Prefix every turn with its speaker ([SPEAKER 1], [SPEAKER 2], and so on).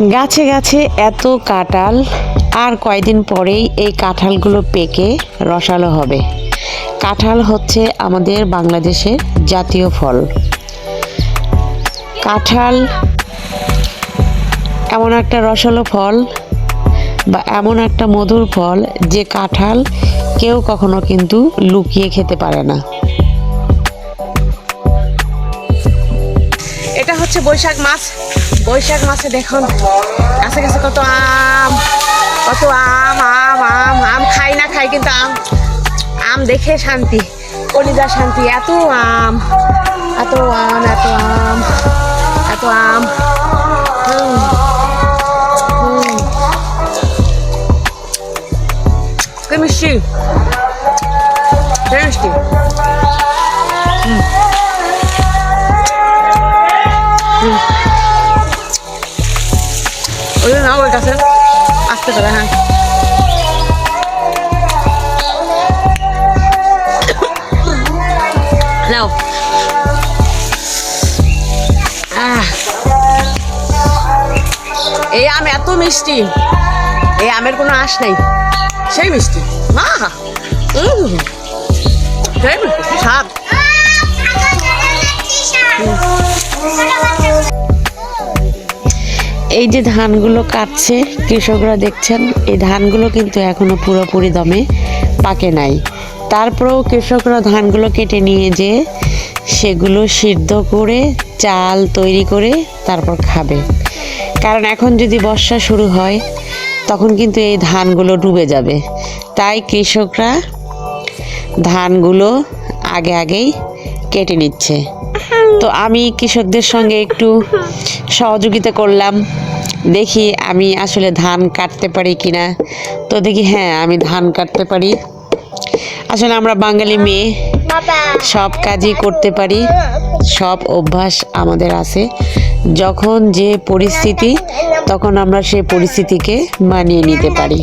[SPEAKER 1] গাছে গাছে এত কাঁঠাল, আর কয়দিন পরেই এই কাঁঠালগুলো পেকে রসালো হবে। কাঁঠাল হচ্ছে আমাদের বাংলাদেশের জাতীয় ফল। কাঁঠাল এমন একটা রসালো ফল বা এমন একটা মধুর ফল যে কাঁঠাল কেউ কখনো কিন্তু লুকিয়ে খেতে পারে না। এটা হচ্ছে বৈশাখ মাস। বৈশাখ মাসে দেখুন কাছে কাছে কত আম, কত আম আম আম আম খাই না খাই, কিন্তু আম আম দেখে শান্তি, কলিজা শান্তি। এত আম এত আম এত আম এত আম। কি মিষ্টি, মিষ্টি। ওই না ওই কাছে আসতে পারে। হ্যাঁ, নাও। এই আম এত মিষ্টি, এই আমের কোনো আঁশ নাই, সেই মিষ্টি। সেই মিষ্টি স্বাদ। এই যে ধানগুলো কাটছে কৃষকরা, দেখছেন এই ধানগুলো কিন্তু এখনো পুরোপুরি দমে পাকে নাই। তারপরেও কৃষকরা ধানগুলো কেটে নিয়ে যে সেগুলো সিদ্ধ করে চাল তৈরি করে তারপর খাবে। কারণ এখন যদি বর্ষা শুরু হয় তখন কিন্তু এই ধানগুলো ডুবে যাবে। তাই কৃষকরা ধানগুলো আগেই কেটে নিচ্ছে। তো আমি কৃষকদের সঙ্গে একটু সহযোগিতা করলাম, দেখি আমি আসলে ধান কাটতে পারি কিনা। তো দেখি হ্যাঁ, আমি ধান কাটতে পারি। আসলে আমরা বাঙালি মেয়ে, সব কাজই করতে পারি, সব অভ্যাস আমাদের আছে। যখন যে পরিস্থিতি তখন আমরা সেই পরিস্থিতিকে মানিয়ে নিতে পারি।